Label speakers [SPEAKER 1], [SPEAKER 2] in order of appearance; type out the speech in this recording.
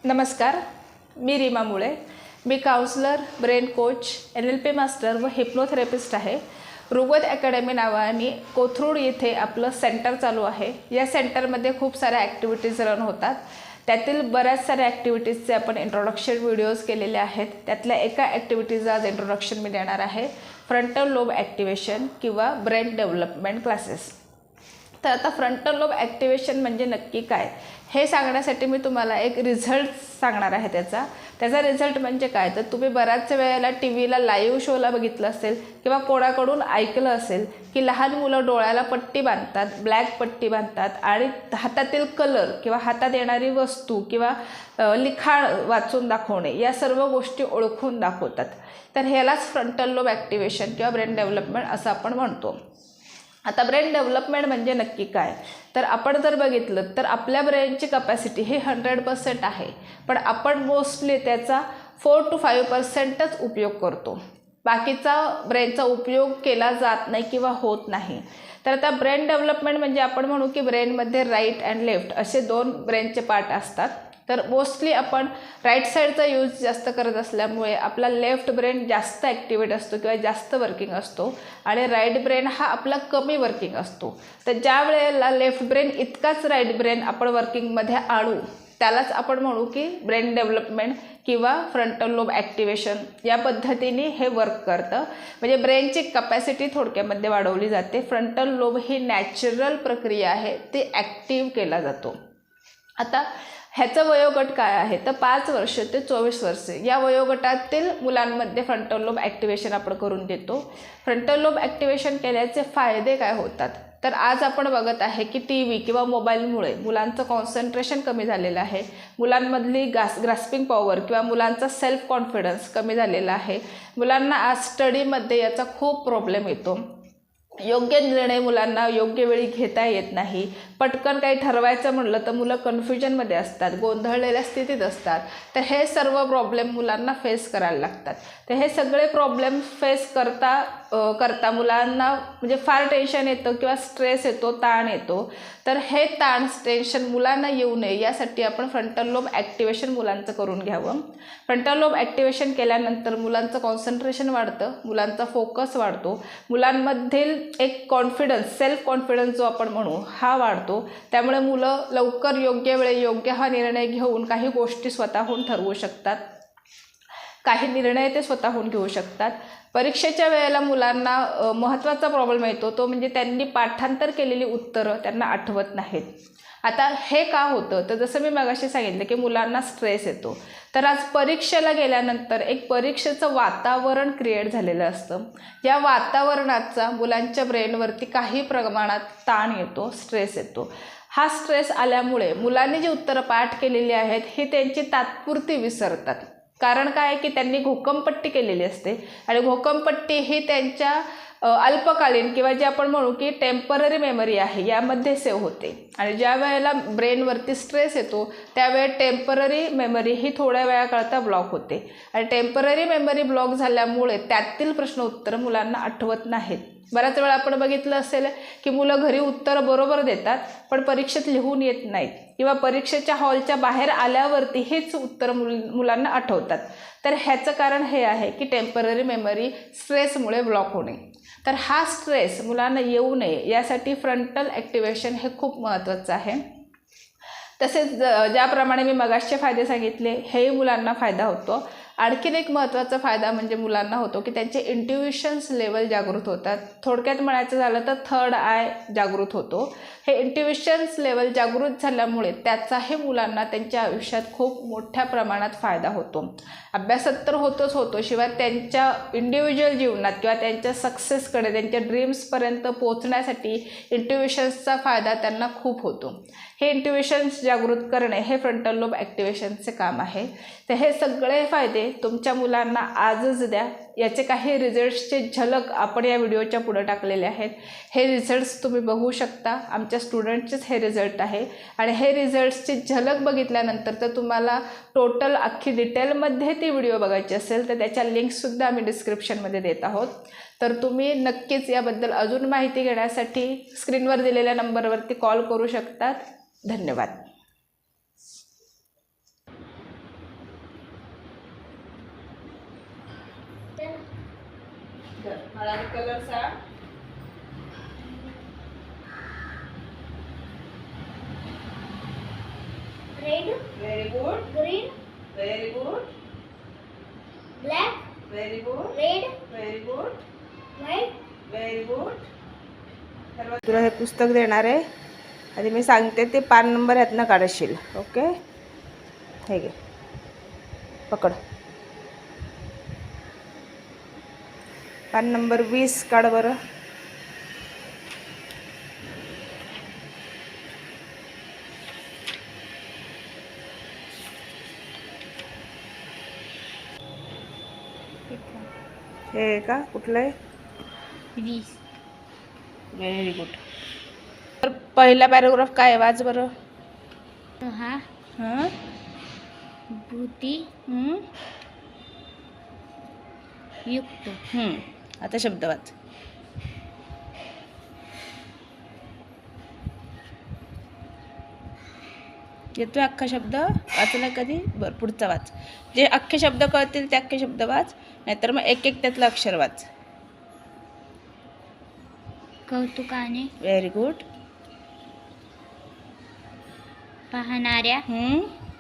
[SPEAKER 1] नमस्कार, मी रीमा मुळे. मी counsellor, brain coach, NLP master व हिप्नोथेरपिस्ट आहे. रुगवत अकॅडमी नावाने कोथरूड येथे आपलं सेंटर चालू आहे. या सेंटरमध्ये खूप साऱ्या ॲक्टिव्हिटीज रन होतात. त्यातील बऱ्याच साऱ्या ॲक्टिव्हिटीजचे आपण इंट्रोडक्शन व्हिडिओज केलेले आहेत. त्यातल्या एका ॲक्टिव्हिटीचा आज इंट्रोडक्शन मी देणार आहे, फ्रंटल लोब ॲक्टिवेशन किंवा ब्रेन डेव्हलपमेंट क्लासेस. तर आता फ्रंटल लोब ॲक्टिवेशन म्हणजे नक्की काय हे सांगण्यासाठी मी तुम्हाला एक रिझल्ट सांगणार आहे. त्याचा रिझल्ट म्हणजे काय, तर तुम्ही बऱ्याच वेळेला TV ला लाईव्ह शोला बघितलं असेल किंवा कोणाकडून ऐकलं असेल की लहान मुलं डोळ्याला पट्टी बांधतात, ब्लॅक पट्टी बांधतात आणि हातातील कलर किंवा हातात येणारी वस्तू किंवा लिखाण वाचून दाखवणे या सर्व गोष्टी ओळखून दाखवतात. तर ह्यालाच फ्रंटल लोब ॲक्टिवेशन किंवा ब्रेन डेव्हलपमेंट असं आपण म्हणतो. आता ब्रेन डेव्हलपमेंट म्हणजे नक्की काय, तर आपण जर बघितलं तर आपल्या ब्रेनची कपॅसिटी ही 100% आहे, पण आपण मोस्टली त्याचा 4 to 5%च उपयोग करतो. बाकीचा ब्रेनचा उपयोग केला जात नाही किंवा होत नाही. तर आता ब्रेन डेव्हलपमेंट म्हणजे आपण म्हणू की ब्रेनमध्ये राईट अँड लेफ्ट असे 2 ब्रेनचे पार्ट असतात. तर मोस्टली आपण राईट साईडचा यूज जास्त करत असल्यामुळे आपला लेफ्ट ब्रेन जास्त ॲक्टिवेट असतो किंवा जास्त वर्किंग असतो आणि राईट ब्रेन हा आपला कमी वर्किंग असतो. तर ज्या वेळेला लेफ्ट ब्रेन इतकाच राईट ब्रेन आपण वर्किंगमध्ये आणू त्यालाच आपण म्हणू की ब्रेन डेव्हलपमेंट किंवा फ्रंटल लोब ॲक्टिवेशन या पद्धतीने हे वर्क करतं. म्हणजे ब्रेनची कपॅसिटी थोडक्यामध्ये वाढवली जाते. फ्रंटल लोब ही नॅचरल प्रक्रिया आहे, ती ॲक्टिव्ह केला जातो. आता ह्याचं वयोगट काय आहे, तर 5 वर्ष ते 24 वर्षे या वयोगटातील मुलांमध्ये फ्रंटल लोब ॲक्टिवेशन आपण करून देतो. फ्रंटल लोब ॲक्टिवेशन केल्याचे फायदे काय होतात, तर आज आपण बघत आहे की TV किंवा मोबाईलमुळे मुलांचं कॉन्सन्ट्रेशन कमी झालेलं आहे, मुलांमधली ग्रास्पिंग पॉवर किंवा मुलांचा सेल्फ कॉन्फिडन्स कमी झालेला आहे. मुलांना आज स्टडीमध्ये याचा खूप प्रॉब्लेम येतो. योग्य निर्णय मुलांना योग्य वेळी घेता येत नाही. पटकन काही ठरवायचं म्हटलं तर मुलं कन्फ्युजनमध्ये असतात, गोंधळलेल्या स्थितीत असतात. तर हे सर्व प्रॉब्लेम मुलांना फेस करायला लागतात. तर हे सगळे प्रॉब्लेम फेस करता मुलांना म्हणजे फार टेन्शन येतं किंवा स्ट्रेस येतो, ताण येतो. तर हे ताण टेन्शन मुलांना येऊ नये यासाठी आपण फ्रंटल लोब ॲक्टिवेशन मुलांचं करून घ्यावं. फ्रंटल लोब ॲक्टिवेशन केल्यानंतर मुलांचं कॉन्सन्ट्रेशन वाढतं, मुलांचा फोकस वाढतो, मुलांमधील एक कॉन्फिडन्स, सेल्फ कॉन्फिडन्स जो आपण म्हणू हा वाढतो. त्यामुळे मुलं लवकर योग्य वेळी योग्य हा निर्णय घेऊन काही गोष्टी स्वतःहून ठरवू शकतात, काही निर्णय ते स्वतःहून घेऊ शकतात. परीक्षेच्या वेळेला मुलांना महत्त्वाचा प्रॉब्लेम येतो तो म्हणजे त्यांनी पाठांतर केलेली उत्तरं त्यांना आठवत नाहीत. आता हे का होतं, तर जसं मी मगाशी सांगितलं की मुलांना स्ट्रेस येतो. तर आज परीक्षेला गेल्यानंतर एक परीक्षेचं वातावरण क्रिएट झालेलं असतं. या वातावरणाचा मुलांच्या ब्रेनवरती काही प्रमाणात ताण येतो, स्ट्रेस येतो. हा स्ट्रेस आल्यामुळे मुलांनी जी उत्तरं पाठ केलेली आहेत ही त्यांची तात्पुरती विसरतात. कारण काय की त्यांनी घोकमपट्टी केलेली असते आणि घोकमपट्टी ही त्यांच्या अल्पकालीन किंवा जे आपण म्हणू की टेम्पररी मेमरी आहे यामध्ये सेव्ह होते. आणि ज्या वेळेला ब्रेनवरती स्ट्रेस येतो त्यावेळेस टेम्पररी मेमरी ही थोड्या वेळाकरता ब्लॉक होते आणि टेम्पररी मेमरी ब्लॉक झाल्यामुळे त्यातील प्रश्न उत्तर मुलांना आठवत नाहीत. बऱ्याच वेळा आपण बघितलं असेल की मुलं घरी उत्तर बरोबर देतात पण परीक्षेत लिहून येत नाहीत किंवा परीक्षेच्या हॉलच्या बाहेर आल्यावरती हेच उत्तर मुलांना आठवतात. तर ह्याचं कारण हे आहे की टेम्पररी मेमरी स्ट्रेसमुळे ब्लॉक होणे. तर हा स्ट्रेस मुलांना येऊ नये यासाठी फ्रंटल ॲक्टिवेशन हे खूप महत्त्वाचं आहे. तसेच ज्याप्रमाणे मी मगासचे फायदे सांगितले हेही मुलांना फायदा होतो. आणखीन एक महत्त्वाचा फायदा म्हणजे मुलांना होतो की त्यांचे इंट्युइशन्स लेवल जागृत होतात. थोडक्यात म्हणायचं झालं तर थर्ड आय जागृत होतो. हे इंट्युइशन्स लेवल जागृत झाल्यामुळे त्याचाही मुलांना त्यांच्या आयुष्यात खूप मोठ्या प्रमाणात फायदा होतो. अभ्यासात तर होतो, शिवाय त्यांच्या इंडिव्हिज्युअल जीवनात किंवा त्यांच्या सक्सेसकडे, त्यांच्या ड्रीम्सपर्यंत पोहोचण्यासाठी इंट्युइशन्सचा फायदा त्यांना खूप होतो. हे इंट्युइशन्स जागृत करणे हे फ्रंटल लोब ॲक्टिवेशनचे काम आहे. तर हे सगळे फायदे तुमच्या मुलांना आजच द्या. याचे काही रिझल्ट्सचे झलक आपण या व्हिडिओच्या पुढे टाकलेले आहेत. हे रिझल्ट्स तुम्ही बघू शकता. आमच्या स्टुडंटचेच हे रिझल्ट आहे आणि हे रिझल्ट्सची झलक बघितल्यानंतर तर तुम्हाला टोटल अख्खी डिटेलमध्ये ती व्हिडिओ बघायची असेल तर त्याच्या लिंक्ससुद्धा आम्ही डिस्क्रिप्शनमध्ये देत आहोत. तर तुम्ही नक्कीच याबद्दल अजून माहिती घेण्यासाठी स्क्रीनवर दिलेल्या नंबरवरती कॉल करू शकतात. धन्यवाद. मला कलर सांग.
[SPEAKER 2] Red,
[SPEAKER 1] very good,
[SPEAKER 2] green,
[SPEAKER 1] very good,
[SPEAKER 2] black,
[SPEAKER 1] very good,
[SPEAKER 2] red,
[SPEAKER 1] very good,
[SPEAKER 2] white.
[SPEAKER 1] Very good. तुला हे पुस्तक देणार आहे. आधी मी सांगते ते पान नंबर यातनं काढशील. ओके, हे घे, पकड. पान नंबर 20 काढ बरं. हे का कुठलं आहे?
[SPEAKER 2] 20.
[SPEAKER 1] Very good. तर पहिला पॅराग्राफ काय आहे? वाच बरं.
[SPEAKER 2] हा
[SPEAKER 1] हां.
[SPEAKER 2] भूती युक्त.
[SPEAKER 1] आता शब्द वाच. येतोय अख्खा शब्द? वाचला कधी? बरं, पुढचा वाच. जे अख्खे शब्द कळतील ते अख्खे शब्द वाच, नाहीतर मग एक एक त्यातलं अक्षर वाच.
[SPEAKER 2] कौतुकाने
[SPEAKER 1] व्हेरी गुड.
[SPEAKER 2] पाहणाऱ्या